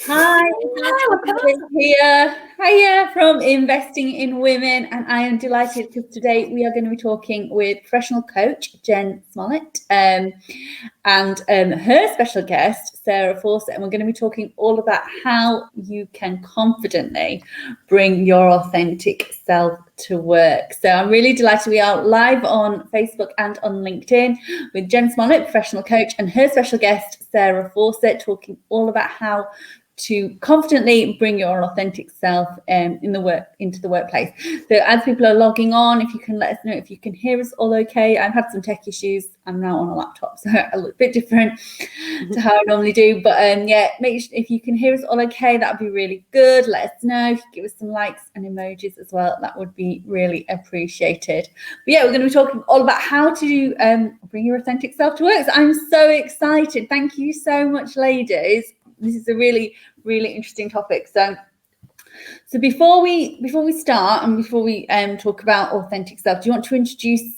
Hi, here. Hiya from Investing in Women, and I am delighted because today we are going to be talking with professional coach Jen Smollet and her special guest Sarah Fawcett, and we're going to be talking all about how you can confidently bring your authentic self to work. So I'm really delighted we are live on Facebook and on LinkedIn with Jen Smollet, professional coach, and her special guest Sarah Fawcett, talking all about how to confidently bring your authentic self into the workplace. So as people are logging on, if you can let us know if you can hear us all okay. I've had some tech issues. I'm now on a laptop, so a little bit different to how I normally do. But make sure if you can hear us all okay, that would be really good. Let us know. If you give us some likes and emojis as well, that would be really appreciated. But yeah, we're going to be talking all about how to bring your authentic self to work. So I'm so excited. Thank you so much, ladies. This is a really, really interesting topic. So before we start and before we talk about authentic self, do you want to introduce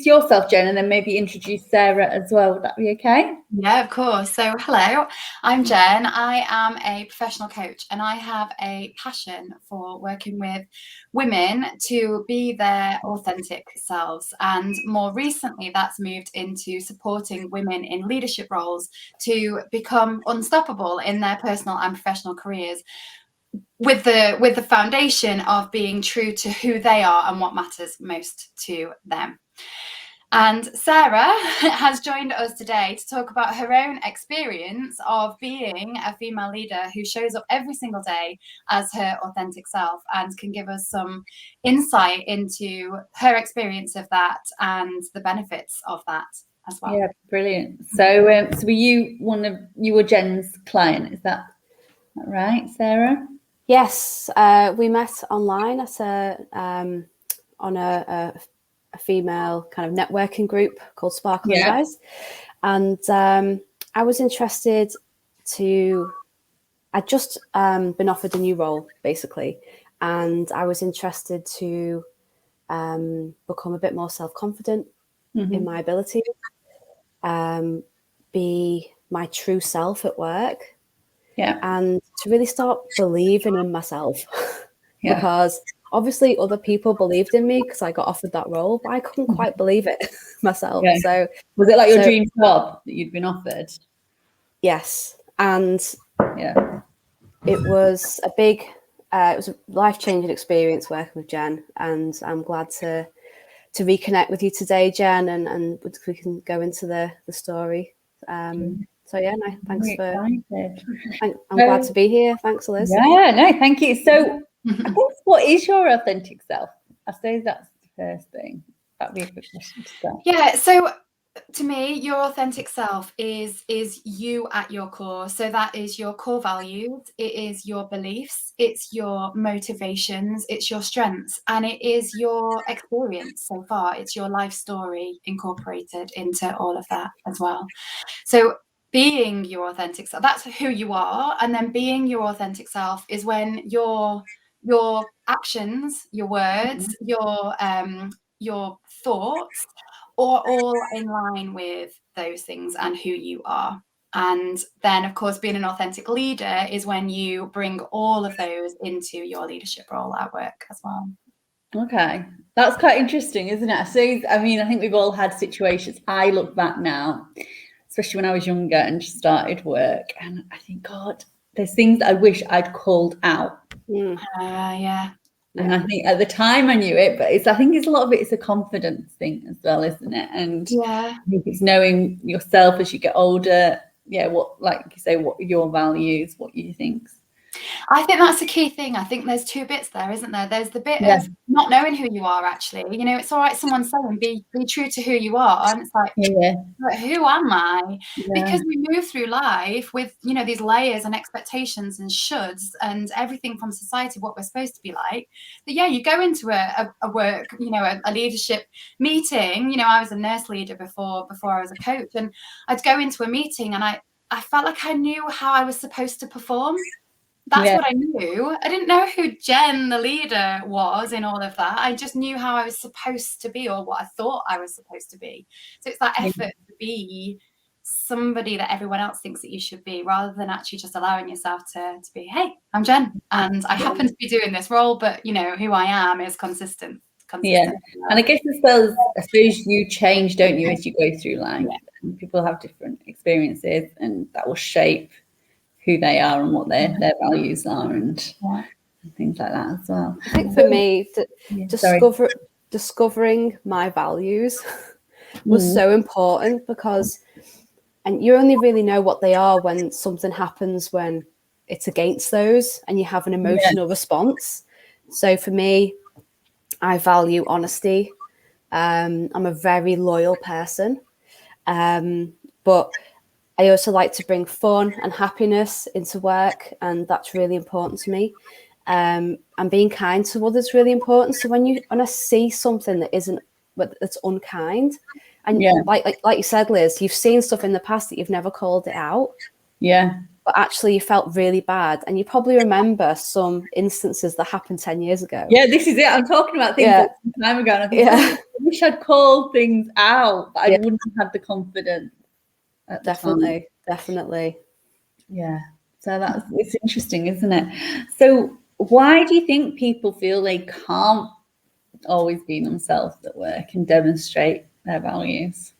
yourself, Jen, and then maybe introduce Sarah as well? Would that be okay? Yeah, of course. So hello, I'm Jen. I am a professional coach and I have a passion for working with women to be their authentic selves. And more recently, that's moved into supporting women in leadership roles to become unstoppable in their personal and professional careers with the foundation of being true to who they are and what matters most to them. And Sarah has joined us today to talk about her own experience of being a female leader who shows up every single day as her authentic self and can give us some insight into her experience of that and the benefits of that as well. Yeah, brilliant. So, were you were Jen's client? Is that right, Sarah? Yes, we met online at on a female kind of networking group called Sparkle and Rise, and I was interested I'd just been offered a new role basically, and I was interested to become a bit more self-confident in my ability, be my true self at work, and to really start believing in myself. Because obviously other people believed in me because I got offered that role, but I couldn't quite believe it myself. So was it like your dream job that you'd been offered? Yes. And it was a big, it was a life-changing experience working with Jen, and I'm glad to reconnect with you today, Jen, and we can go into the story. So yeah, no, thanks for. I'm glad to be here. Thanks, Liz. Yeah, no, thank you. So, I guess, what is your authentic self? I suppose that's the first thing. That'd be a good question to start. Yeah. So, to me, your authentic self is you at your core. So that is your core values. It is your beliefs. It's your motivations. It's your strengths, and it is your experience so far. It's your life story incorporated into all of that as well. So being your authentic self, that's who you are. And then being your authentic self is when your actions, your words, your thoughts are all in line with those things and who you are. And then, of course, being an authentic leader is when you bring all of those into your leadership role at work as well. Okay, that's quite interesting, isn't it? So, I mean, I think we've all had situations. I look back now, especially when I was younger and just started work, and I think, God, there's things I wish I'd called out. And I think at the time I knew it, but I think it's a lot of it is a confidence thing as well, isn't it? And I think it's knowing yourself as you get older. Yeah, what, like you say, what your values, what you think. I think that's a key thing. I think there's two bits there, isn't there? There's the bit of not knowing who you are, actually. You know, it's all right, someone saying be true to who you are. And it's like, but who am I? Because we move through life with, you know, these layers and expectations and shoulds and everything from society, what we're supposed to be like. But yeah, you go into a work, you know, a leadership meeting. You know, I was a nurse leader before I was a coach. And I'd go into a meeting and I felt like I knew how I was supposed to perform. That's what I knew. I didn't know who Jen, the leader, was in all of that. I just knew how I was supposed to be or what I thought I was supposed to be. So it's that effort to be somebody that everyone else thinks that you should be, rather than actually just allowing yourself to be, hey, I'm Jen and I happen to be doing this role, but you know who I am is consistent. Yeah, and I guess I suppose you change, don't you, as you go through life. And people have different experiences, and that will shape who they are and what their values are, and things like that as well. I think for me, discovering my values was so important, because, and you only really know what they are when something happens when it's against those and you have an emotional response. So for me, I value honesty. I'm a very loyal person, but I also like to bring fun and happiness into work, and that's really important to me. And being kind to others is really important. So when I see something that's unkind, and like you said, Liz, you've seen stuff in the past that you've never called it out. Yeah. But actually you felt really bad, and you probably remember some instances that happened 10 years ago. Yeah, this is it. I'm talking about things that some time ago, and I think, I wish I'd called things out, but I wouldn't have had the confidence at the time. Definitely. Yeah. So it's interesting, isn't it? So why do you think people feel they can't always be themselves at work and demonstrate their values?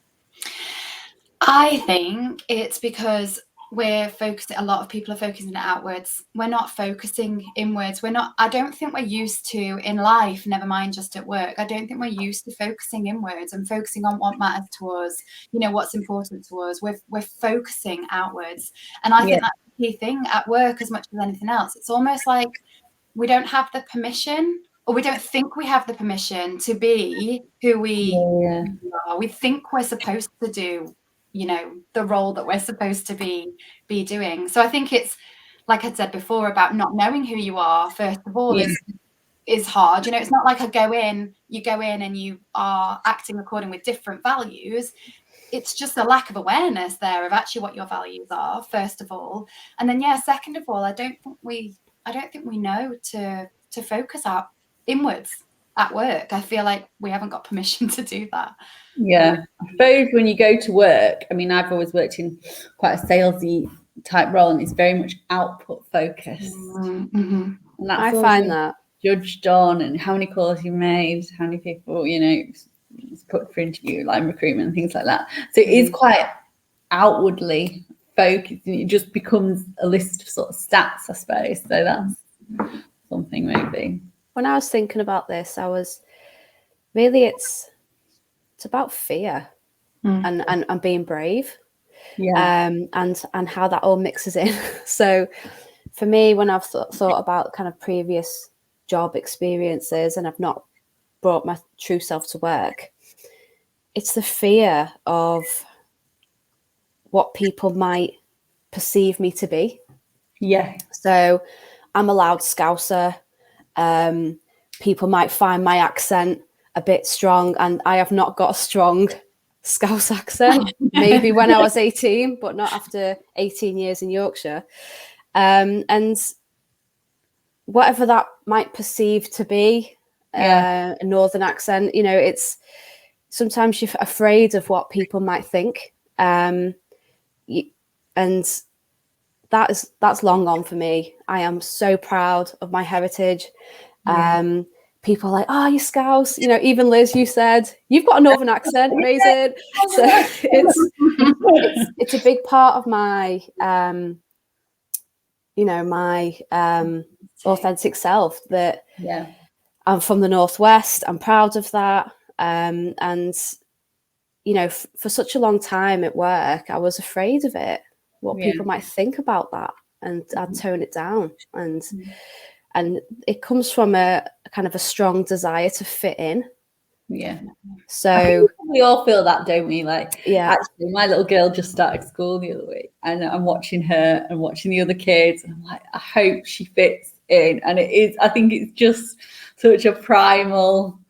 I think it's because a lot of people are focusing outwards. We're not focusing inwards. I don't think we're used to in life, never mind just at work. I don't think we're used to focusing inwards and focusing on what matters to us, you know, what's important to us. We're focusing outwards. And I think that's the key thing at work as much as anything else. It's almost like we don't have the permission, or we don't think we have the permission to be who we are. We think we're supposed to do, you know, the role that we're supposed to be doing. So I think it's, like I said before, about not knowing who you are, first of all, is hard. You know, it's not like you go in and you are acting according with different values. It's just a lack of awareness there of actually what your values are, first of all. And then, second of all, I don't think we know to focus out inwards at work. I feel like we haven't got permission to do that. Yeah, I suppose when you go to work, I mean, I've always worked in quite a salesy type role, and it's very much output focused. Mm-hmm. And that's I find that judged on, and how many calls you made, how many people, you know, put for interview, like recruitment and things like that. So it is quite outwardly focused, and it just becomes a list of sort of stats, I suppose. So that's something maybe. When I was thinking about this, it's about fear and being brave, and how that all mixes in. So for me, when I've thought about kind of previous job experiences and I've not brought my true self to work, it's the fear of what people might perceive me to be. Yeah. So I'm a loud Scouser. People might find my accent a bit strong, and I have not got a strong Scouse accent. Maybe when I was 18, but not after 18 years in Yorkshire. And whatever that might perceive to be, a northern accent, you know, it's sometimes you're afraid of what people might think. And that's long gone for me. I am so proud of my heritage. People are like, oh, you Scouse, you know, even Liz, you said you've got a northern accent, amazing. So it's a big part of my my authentic self, that I'm from the Northwest. I'm proud of that. And you know, for such a long time at work, I was afraid of it, what people might think about that, and I'd tone it down. And it comes from a kind of a strong desire to fit in. Yeah. So we all feel that, don't we? Like, actually, my little girl just started school the other week, and I'm watching her and watching the other kids, and I'm like, I hope she fits in. And I think it's just such a primal.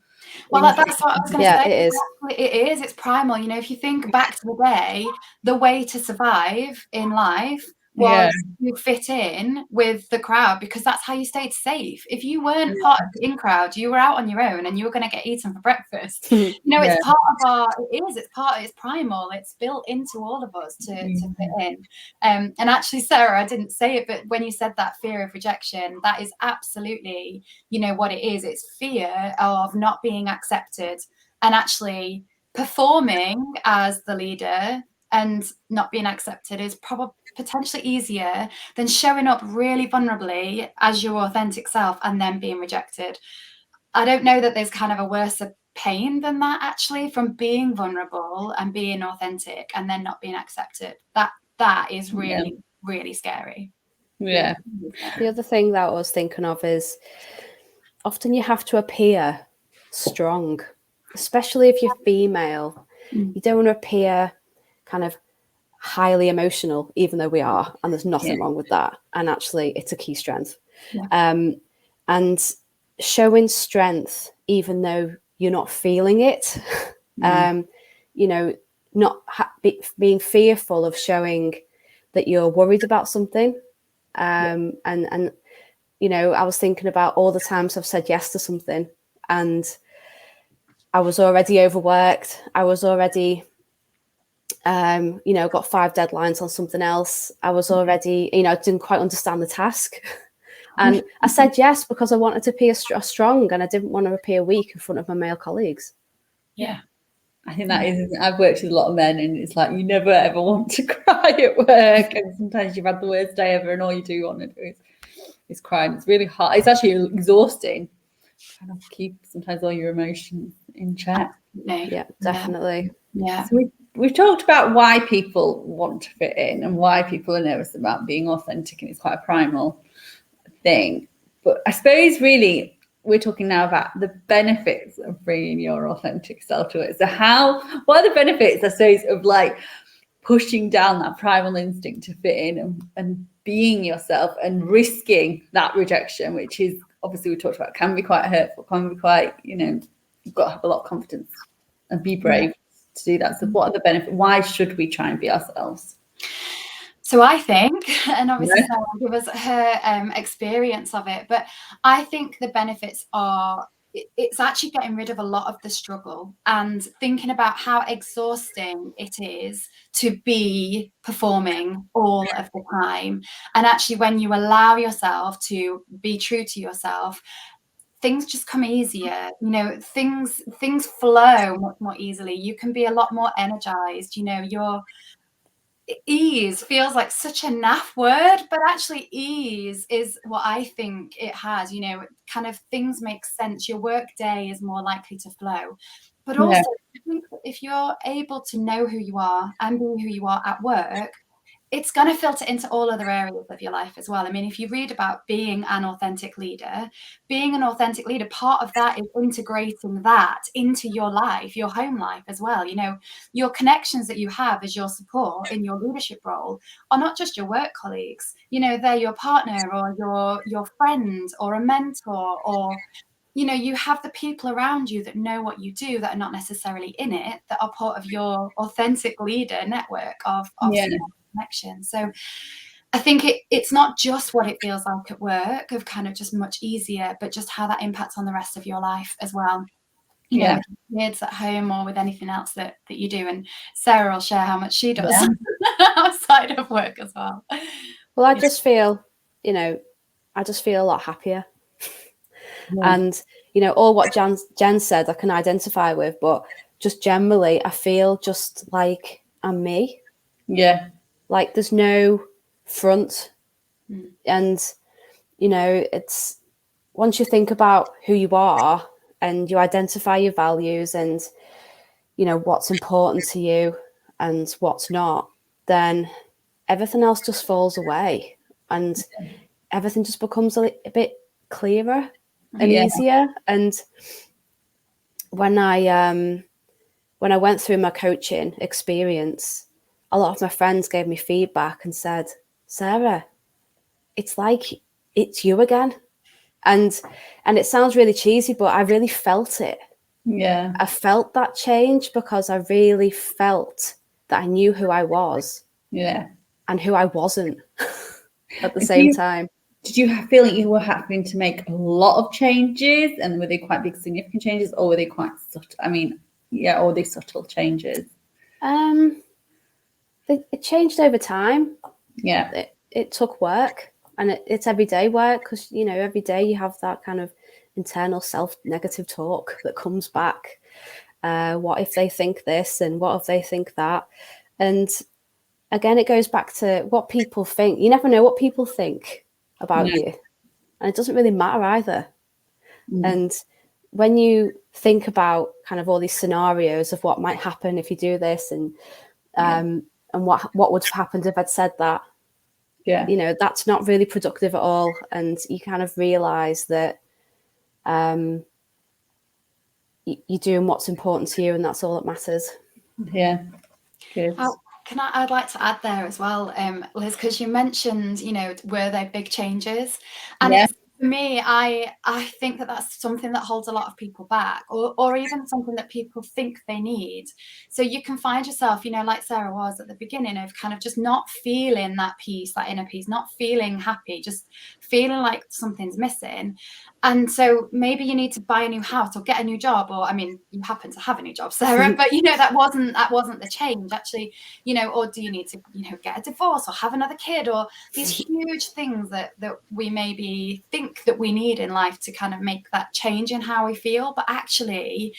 Well, that's what I was going to say. It is. It is. It's primal. You know, if you think back to the day, the way to survive in life was you fit in with the crowd because that's how you stayed safe. If you weren't part of the in crowd, you were out on your own and you were going to get eaten for breakfast. It's part of it's primal. It's built into all of us to fit in. And actually, Sarah, I didn't say it, but when you said that fear of rejection, that is absolutely, what it is. It's fear of not being accepted and actually performing as the leader and not being accepted is probably potentially easier than showing up really vulnerably as your authentic self and then being rejected. I don't know that there's kind of a worse pain than that, actually, from being vulnerable and being authentic and then not being accepted. That is really, really scary. Yeah. The other thing that I was thinking of is often you have to appear strong, especially if you're female. You don't want to appear kind of highly emotional, even though we are, and there's nothing wrong with that. And actually, it's a key strength. And showing strength, even though you're not feeling it, not being fearful of showing that you're worried about something. And I was thinking about all the times I've said yes to something, and I was already overworked. I was already got 5 deadlines on something else. I was already, didn't quite understand the task. And I said yes because I wanted to appear strong and I didn't want to appear weak in front of my male colleagues. Yeah. I think that is, I've worked with a lot of men and it's like, you never ever want to cry at work. And sometimes you've had the worst day ever and all you do want to do is cry. And it's really hard. It's actually exhausting trying to keep sometimes all your emotions in check. Yeah, definitely. Yeah. So we've talked about why people want to fit in and why people are nervous about being authentic, and it's quite a primal thing. But I suppose really we're talking now about the benefits of bringing your authentic self to it. So what are the benefits, I suppose, of like pushing down that primal instinct to fit in and being yourself and risking that rejection, which is obviously we talked about can be quite hurtful, can be quite, you've got to have a lot of confidence and be brave to do that. So what are the benefits? Why should we try and be ourselves? So I think, and obviously Sarah will give us her experience of it, but I think the benefits are, it's actually getting rid of a lot of the struggle and thinking about how exhausting it is to be performing all of the time. And actually when you allow yourself to be true to yourself, things just come easier, things flow much more easily. You can be a lot more energized, your ease feels like such a naff word, but actually ease is what I think it has, kind of things make sense. Your work day is more likely to flow. But also, I think if you're able to know who you are and be who you are at work, it's going to filter into all other areas of your life as well. I mean, if you read about being an authentic leader, part of that is integrating that into your life, your home life as well. Your connections that you have as your support in your leadership role are not just your work colleagues. They're your partner or your friend or a mentor, or you have the people around you that know what you do that are not necessarily in it, that are part of your authentic leader network of connection. So I think it's not just what it feels like at work of kind of just much easier, but just how that impacts on the rest of your life as well. With kids at home or with anything else that you do. And Sarah will share how much she does outside of work as well. Well, I just feel, a lot happier. And, all what Jen said, I can identify with, but just generally, I feel just like I'm me. Yeah. Like there's no front. And, it's once you think about who you are and you identify your values and, what's important to you and what's not, then everything else just falls away and everything just becomes a bit clearer and easier. And when I went through my coaching experience, a lot of my friends gave me feedback and said, Sarah, it's like it's you again. And it sounds really cheesy, but I really felt it. Yeah. I felt that change because I really felt that I knew who I was. Yeah. and who I wasn't at the same time. Did you feel like you were having to make a lot of changes, and were they quite big, significant changes, or were they quite subtle? I mean, yeah, or were they subtle changes? It changed over time. Yeah, it took work, and it's everyday work, because every day you have that kind of internal self-negative talk that comes back. What if they think this, and what if they think that? And again, it goes back to what people think. You never know what people think about you, and it doesn't really matter either. And when you think about kind of all these scenarios of what might happen if you do this, and what would have happened if I'd said that, that's not really productive at all. And you kind of realize that you're doing what's important to you, and that's all that matters. Yeah, good. I'd like to add there as well, Liz, because you mentioned, were there big changes? And for me, I think that that's something that holds a lot of people back, or even something that people think they need. So you can find yourself, like Sarah was at the beginning, of kind of just not feeling that peace, that inner peace, not feeling happy, just feeling like something's missing. And so maybe you need to buy a new house or get a new job, or, I mean, you happen to have a new job, Sarah, but that wasn't the change, actually, or do you need to, get a divorce or have another kid, or these huge things that we maybe think that we need in life to kind of make that change in how we feel. But actually,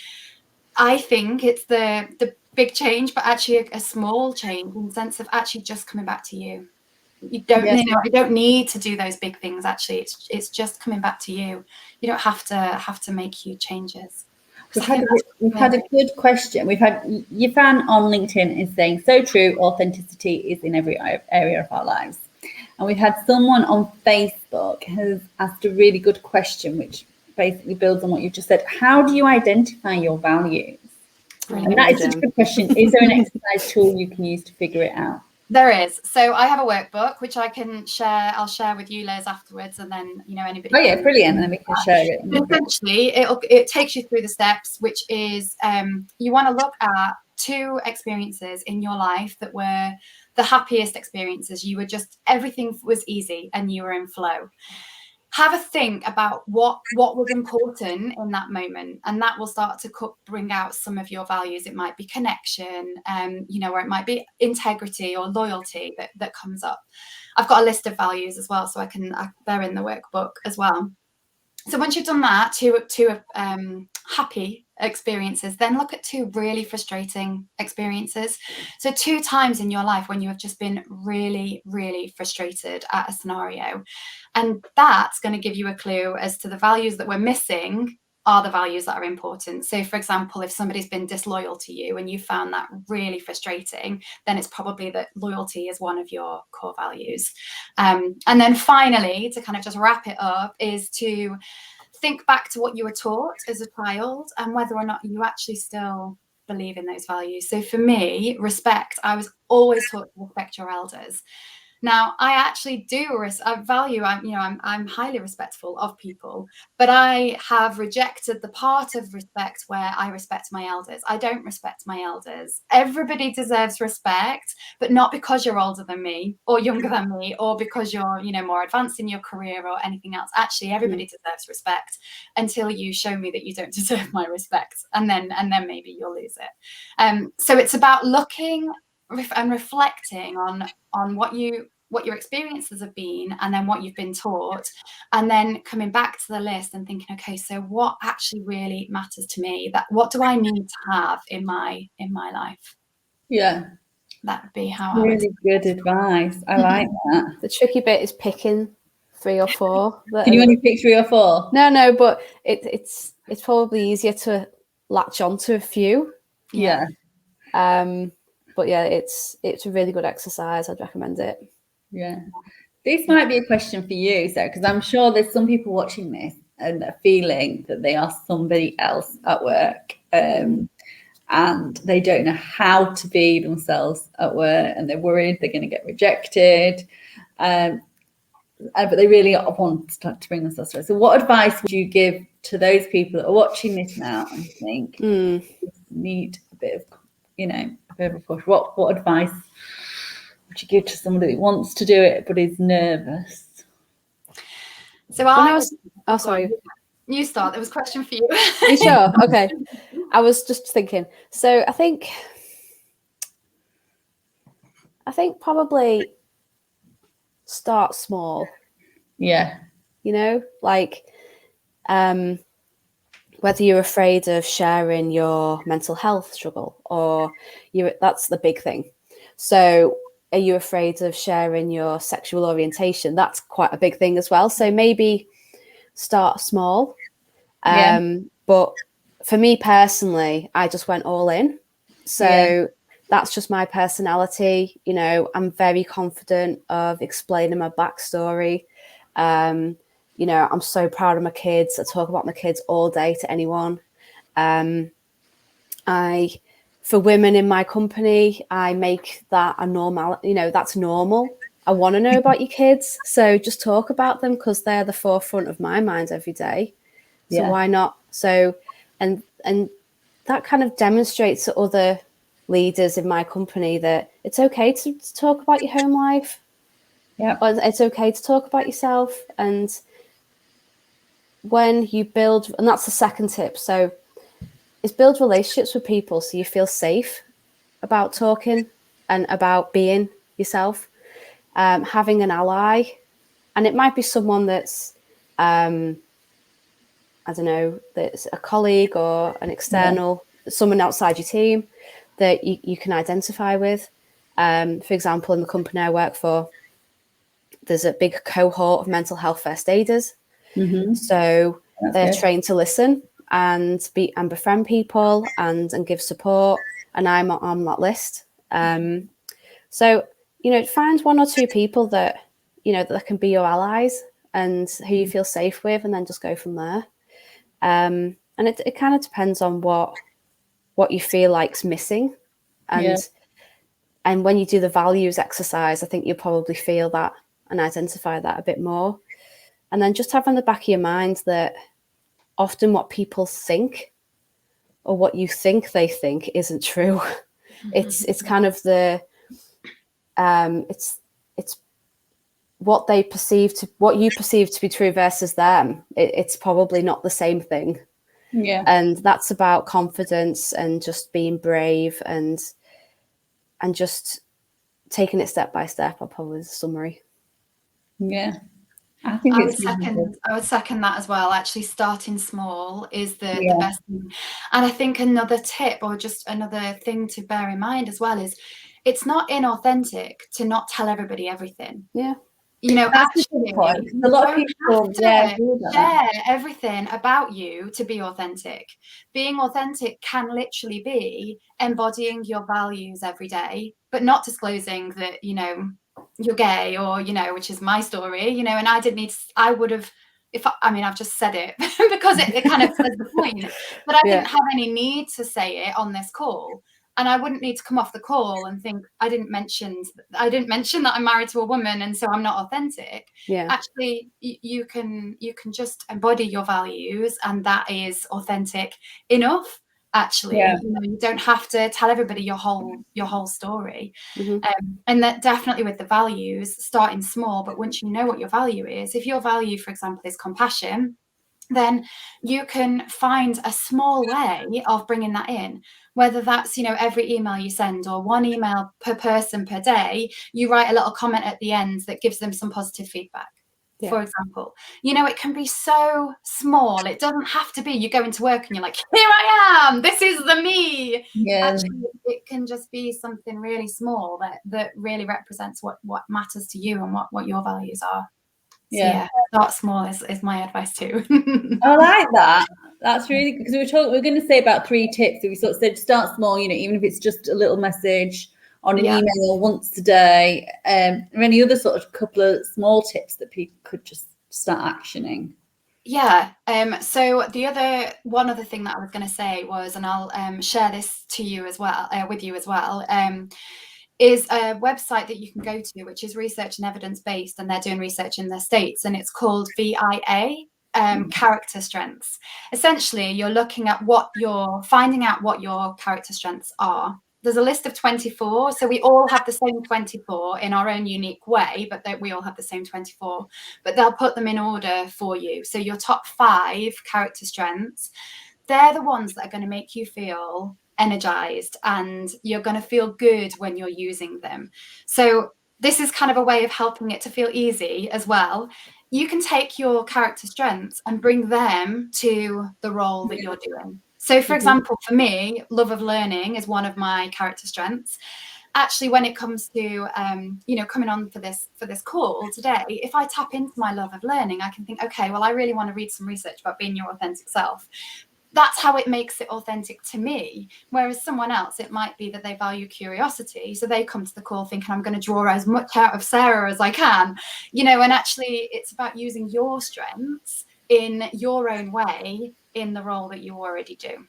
I think it's the big change, but actually a small change, in the sense of actually just coming back to you. You don't, you don't need to do those big things. Actually, it's just coming back to you. You don't have to make huge changes. We've had a good question. We've had Yifan on LinkedIn is saying, so true, authenticity is in every area of our lives. And we've had someone on Facebook has asked a really good question, which basically builds on what you just said. How do you identify your values? And that is such a good question. Is there an exercise tool you can use to figure it out? There is. So I have a workbook which I can share. I'll share with you, Liz, afterwards, and then anybody. Oh yeah, brilliant! And then we can share it. Essentially, it takes you through the steps, which is you want to look at 2 experiences in your life that were the happiest experiences. You were just, everything was easy and you were in flow. Have a think about what was important in that moment, and that will start to bring out some of your values. It might be connection, or it might be integrity or loyalty that comes up. I've got a list of values as well, so they're in the workbook as well. So once you've done that, 2 happy experiences, then look at 2 really frustrating experiences. So 2 times in your life when you have just been really, really frustrated at a scenario. And that's going to give you a clue as to the values that we're missing are the values that are important. So, for example, if somebody's been disloyal to you and you found that really frustrating, then it's probably that loyalty is one of your core values. And then finally, to kind of just wrap it up, is to think back to what you were taught as a child and whether or not you actually still believe in those values. So for me, respect, I was always taught to respect your elders. Now, I actually value, I'm highly respectful of people, but I have rejected the part of respect where I respect my elders. I don't respect my elders. Everybody deserves respect, but not because you're older than me or younger than me, or because you're, more advanced in your career or anything else. Actually, everybody deserves respect until you show me that you don't deserve my respect, and then maybe you'll lose it. So it's about looking and reflecting on what your experiences have been, and then what you've been taught, and then coming back to the list and thinking, okay, so what actually really matters to me? What do I need to have in my life? Yeah, that would be how really I would. Good advice. I like that. The tricky bit is picking 3 or 4. Can you only pick 3 or 4? No, but it's probably easier to latch onto a few. Yeah. But yeah, it's a really good exercise. I'd recommend it. Yeah. This might be a question for you, Sarah, because I'm sure there's some people watching this and are feeling that they are somebody else at work, and they don't know how to be themselves at work, and they're worried they're going to get rejected, but they really want to bring themselves to it. So what advice would you give to those people that are watching this now and think need a bit of a push? What advice would you give to somebody that wants to do it but is nervous? So sorry. You start. There was a question for you. Are you sure? Okay. I was just thinking. So I think probably start small. Yeah. You know, like whether you're afraid of sharing your mental health struggle or that's the big thing. So are you afraid of sharing your sexual orientation? That's quite a big thing as well. So maybe start small. But for me personally, I just went all in. So that's just my personality. You know, I'm very confident of explaining my backstory. You know, I'm so proud of my kids. I talk about my kids all day to anyone. For women in my company, I make that a normal, you know, that's normal. I want to know about your kids. So just talk about them because they're the forefront of my mind every day. So why not? So, and that kind of demonstrates to other leaders in my company that it's okay to talk about your home life. Yeah. It's okay to talk about yourself. And when you build, and that's the second tip. So is build relationships with people so you feel safe about talking and about being yourself. Having an ally, and it might be someone that's I don't know, that's a colleague or an external, someone outside your team that you can identify with. For example, in the company I work for, there's a big cohort of mental health first aiders. So they're trained to listen and befriend people and give support. And I'm on that list. So, you know, find one or two people that, you know, that can be your allies and who you feel safe with, and then just go from there. And it kind of depends on what you feel like's missing. And when you do the values exercise, I think you'll probably feel that and identify that a bit more. And then just have in the back of your mind that often what people think or what you think they think isn't true. It's kind of the it's what you perceive to be true versus them. It's probably not the same thing. And that's about confidence and just being brave and just taking it step by step. I'll probably summary. I think I would second that as well. Actually, starting small is the best thing. And I think another tip or just another thing to bear in mind as well is it's not inauthentic to not tell everybody everything. You know, actually, a lot of people share everything about you to be authentic. Being authentic can literally be embodying your values every day, but not disclosing that, you know, you're gay or, you know, which is my story, you know, and I've just said it because it kind of says the point, but I didn't have any need to say it on this call. And I wouldn't need to come off the call and think I didn't mention that I'm married to a woman and so I'm not authentic. Actually, you can just embody your values and that is authentic enough. Actually, you know, you don't have to tell everybody your whole story. And that definitely with the values, starting small, but once you know what your value is, if your value, for example, is compassion, then you can find a small way of bringing that in, whether that's, you know, every email you send or one email per person per day, you write a little comment at the end that gives them some positive feedback. For example, you know, it can be so small. It doesn't have to be you go into work and you're like, here I am, this is the me. Actually, it can just be something really small that really represents what matters to you and what your values are. So start small is my advice too. I like that. That's really good because we're going to say about 3 tips. We sort of said start small, you know, even if it's just a little message on an email once a day. Or any other sort of couple of small tips that people could just start actioning. So one other thing that I was going to say was, and I'll share this to you as well, with you as well, is a website that you can go to, which is research and evidence based, and they're doing research in the States, and it's called VIA, character strengths. Essentially, you're looking at finding out what your character strengths are. there's a list of 24. So we all have the same 24 in our own unique way, but we all have the same 24. But they'll put them in order for you. So your top 5 character strengths, they're the ones that are going to make you feel energized, and you're going to feel good when you're using them. So this is kind of a way of helping it to feel easy as well. You can take your character strengths and bring them to the role that you're doing. So, for example, for me, love of learning is one of my character strengths. Actually, when it comes to coming on for this call today, if I tap into my love of learning, I can think, okay, well, I really want to read some research about being your authentic self. That's how it makes it authentic to me. Whereas someone else, it might be that they value curiosity. So they come to the call thinking, I'm going to draw as much out of Sarah as I can, and actually it's about using your strengths in your own way in the role that you already do.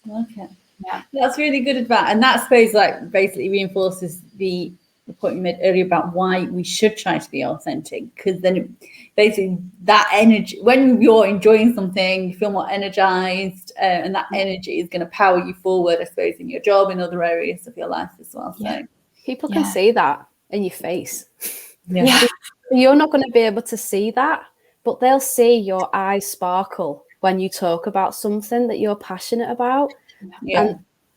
Okay. Yeah. That's really good advice. And that, I suppose, like basically reinforces the point you made earlier about why we should try to be authentic, because then basically that energy, when you're enjoying something, you feel more energized, and that energy is going to power you forward, I suppose, in your job, in other areas of your life as well. So people can see that in your face. Yeah. You're not going to be able to see that, but they'll see your eyes sparkle when you talk about something that you're passionate about. Yeah.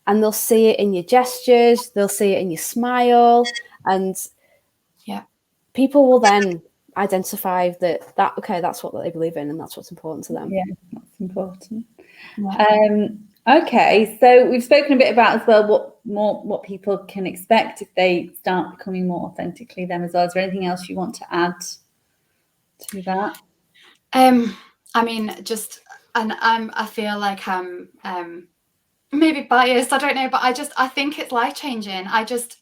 And they'll see it in your gestures, they'll see it in your smile, and people will then identify that okay, that's what they believe in, and that's what's important to them. Yeah, that's important. Okay, so we've spoken a bit about as well what people can expect if they start becoming more authentically them as well. Is there anything else you want to add to that? I mean, just, and I feel like I'm maybe biased, I don't know, but I think it's life-changing.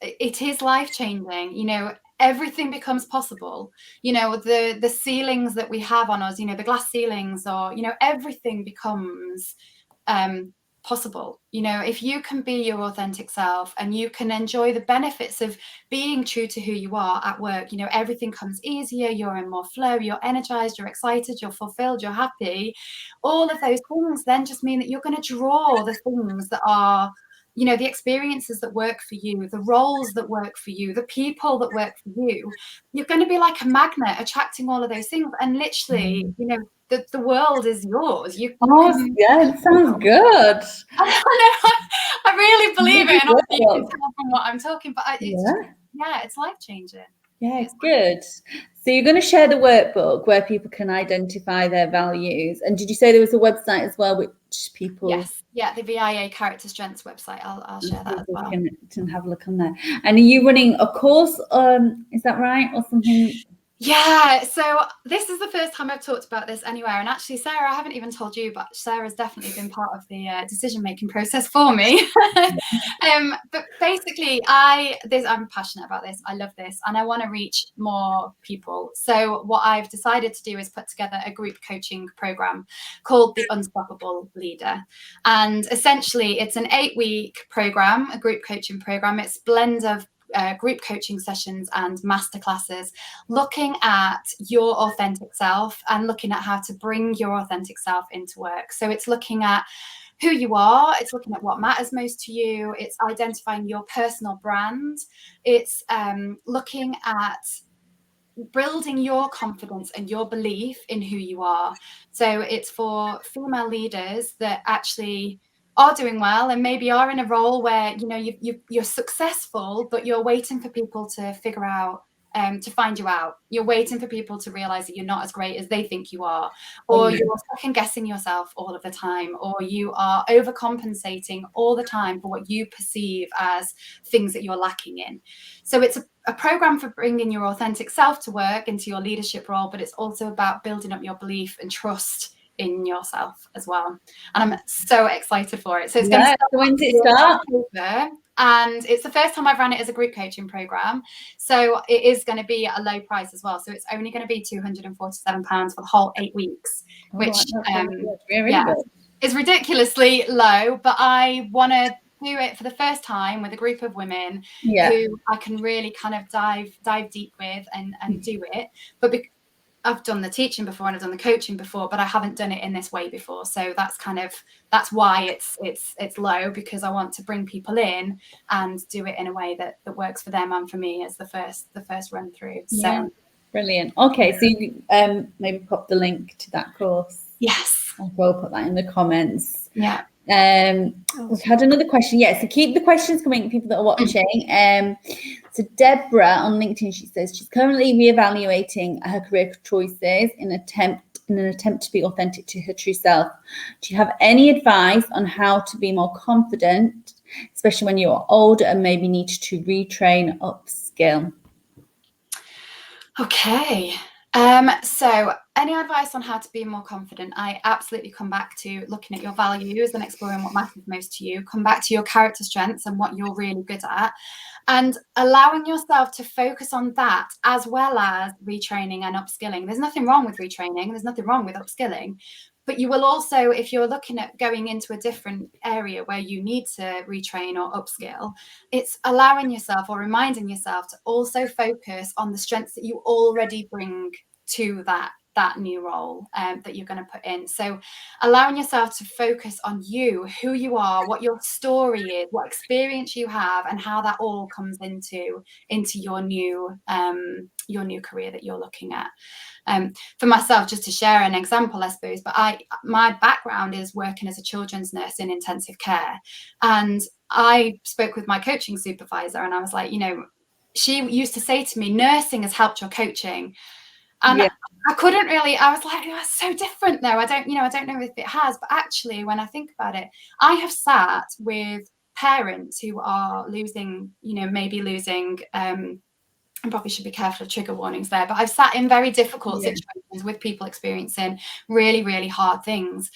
It is life-changing. Everything becomes possible. The ceilings that we have on us, the glass ceilings, or everything becomes possible. If you can be your authentic self and you can enjoy the benefits of being true to who you are at work, everything comes easier, you're in more flow, you're energized, you're excited, you're fulfilled, you're happy. All of those things then just mean that you're going to draw the things that are, the experiences that work for you, the roles that work for you, the people that work for you. You're going to be like a magnet attracting all of those things, and literally, the world is yours. Yeah, it sounds good. I really believe it, and obviously you can tell from what I'm talking, but it's life-changing. Yeah, it's good. So you're going to share the workbook where people can identify their values. And did you say there was a website as well, which people... Yes, yeah, the VIA Character Strengths website. I'll share that as well. Can have a look on there. And are you running a course? Is that right, or something? Yeah, so this is the first time I've talked about this anywhere. And actually, Sarah, I haven't even told you, but Sarah's definitely been part of the decision-making process for me. But basically, I'm passionate about this. I love this, and I want to reach more people. So what I've decided to do is put together a group coaching program called the Unstoppable Leader. And essentially, it's an 8-week program, a group coaching program. It's a blend of group coaching sessions and masterclasses, looking at your authentic self and looking at how to bring your authentic self into work. So it's looking at who you are, it's looking at what matters most to you, it's identifying your personal brand, it's looking at building your confidence and your belief in who you are. So it's for female leaders that actually are doing well and maybe are in a role where you're successful, but you're waiting for people to figure out, to find you out. You're waiting for people to realize that you're not as great as they think you are, or you're second guessing yourself all of the time, or you are overcompensating all the time for what you perceive as things that you're lacking in. So it's a program for bringing your authentic self to work into your leadership role, but it's also about building up your belief and trust in yourself as well. And I'm so excited for it. So it's going to start. When does it start? October, and it's the first time I've run it as a group coaching program. So it is going to be at a low price as well. So it's only going to be £247 for the whole 8 weeks, which is ridiculously low. But I want to do it for the first time with a group of women who I can really kind of dive deep with and do it. But I've done the teaching before and I've done the coaching before, but I haven't done it in this way before. So that's why it's low, because I want to bring people in and do it in a way that works for them and for me as the first run through. Yeah, so brilliant. Okay, so you maybe pop the link to that course. Yes, I'll put that in the comments. Yeah. We've had another question. So keep the questions coming, people that are watching. So Deborah on LinkedIn, she says she's currently reevaluating her career choices in an attempt to be authentic to her true self. Do you have any advice on how to be more confident, especially when you're older and maybe need to retrain, upskill? Okay. So any advice on how to be more confident? I absolutely come back to looking at your values and exploring what matters most to you. Come back to your character strengths and what you're really good at, and allowing yourself to focus on that, as well as retraining and upskilling. There's nothing wrong with retraining. There's nothing wrong with upskilling. But you will also, if you're looking at going into a different area where you need to retrain or upskill, it's allowing yourself or reminding yourself to also focus on the strengths that you already bring to that new role that you're going to put in. So allowing yourself to focus on you, who you are, what your story is, what experience you have, and how that all comes into your new career that you're looking at. For myself, just to share an example, I suppose, but my background is working as a children's nurse in intensive care. And I spoke with my coaching supervisor and I was like, she used to say to me, nursing has helped your coaching. And I couldn't really, I was like, that's so different though. I don't know if it has, but actually when I think about it, I have sat with parents who are losing, maybe losing, I probably should be careful of trigger warnings there, but I've sat in very difficult situations with people experiencing really, really hard things.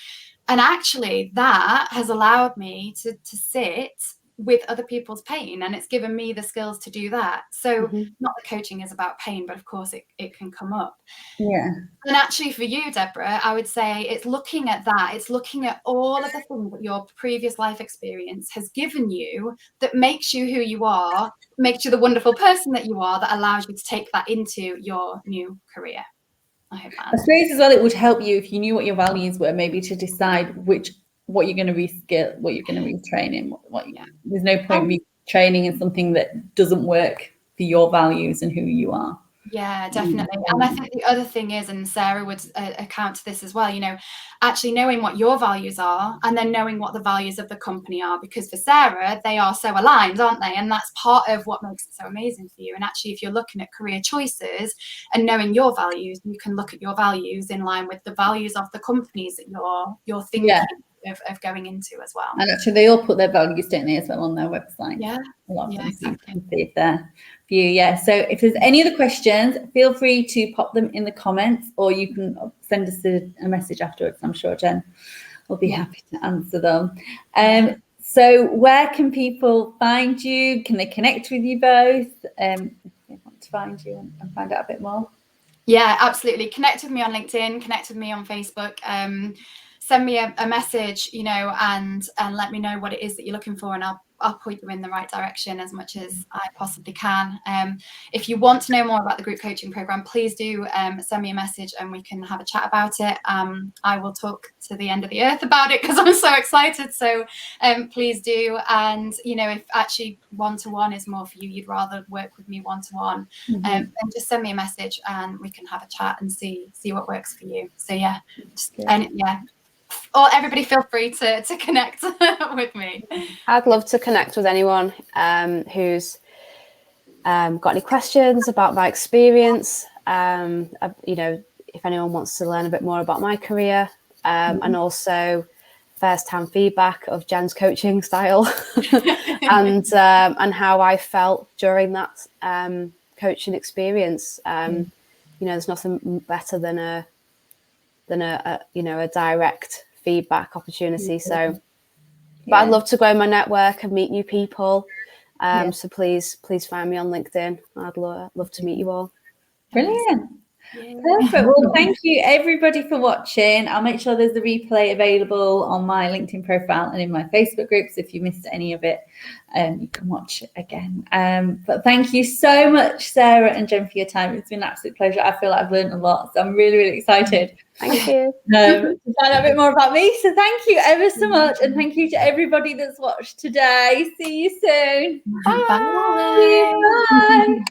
And actually that has allowed me to sit with other people's pain, and it's given me the skills to do that. So not that coaching is about pain, but of course it can come up. And actually for you, Deborah, I would say it's looking at that. It's looking at all of the things that your previous life experience has given you that makes you who you are, makes you the wonderful person that you are, that allows you to take that into your new career. I hope that. I suppose as well, it would help you if you knew what your values were, maybe to decide what you're going to reskill, what you're going to retrain in. There's no point retraining in something that doesn't work for your values and who you are. Yeah, definitely. And I think the other thing is, and Sarah would account to this as well, actually knowing what your values are and then knowing what the values of the company are, because for Sarah, they are so aligned, aren't they? And that's part of what makes it so amazing for you. And actually, if you're looking at career choices and knowing your values, you can look at your values in line with the values of the companies that you're thinking of going into as well. And actually, they all put their values, don't they, as well on their website? Yeah. A lot of them, exactly. so you can see it there for you. So if there's any other questions, feel free to pop them in the comments, or you can send us a message afterwards. I'm sure Jen will be happy to answer them. So where can people find you? Can they connect with you both? If they want to find you and find out a bit more. Yeah, absolutely. Connect with me on LinkedIn, connect with me on Facebook. Send me a message, and let me know what it is that you're looking for, and I'll point you in the right direction as much as I possibly can. If you want to know more about the group coaching program, please do send me a message and we can have a chat about it. I will talk to the end of the earth about it because I'm so excited. So please do. And, if actually one-to-one is more for you, you'd rather work with me one-to-one, then just send me a message and we can have a chat and see what works for you. So or everybody feel free to connect with me. I'd love to connect with anyone who's got any questions about my experience. If anyone wants to learn a bit more about my career, and also first-hand feedback of Jen's coaching style and how I felt during that coaching experience. There's nothing better than a direct feedback opportunity. So, but I'd love to grow my network and meet new people. So please find me on LinkedIn. I'd love to meet you all. Brilliant. Perfect. Well, thank you everybody for watching. I'll make sure there's the replay available on my LinkedIn profile and in my Facebook groups. If you missed any of it, you can watch it again. But thank you so much, Sarah and Jen, for your time. It's been an absolute pleasure. I feel like I've learned a lot, so I'm really, really excited. Thank you. To find out a bit more about me. So thank you ever so much, and thank you to everybody that's watched today. See you soon. Bye. Bye.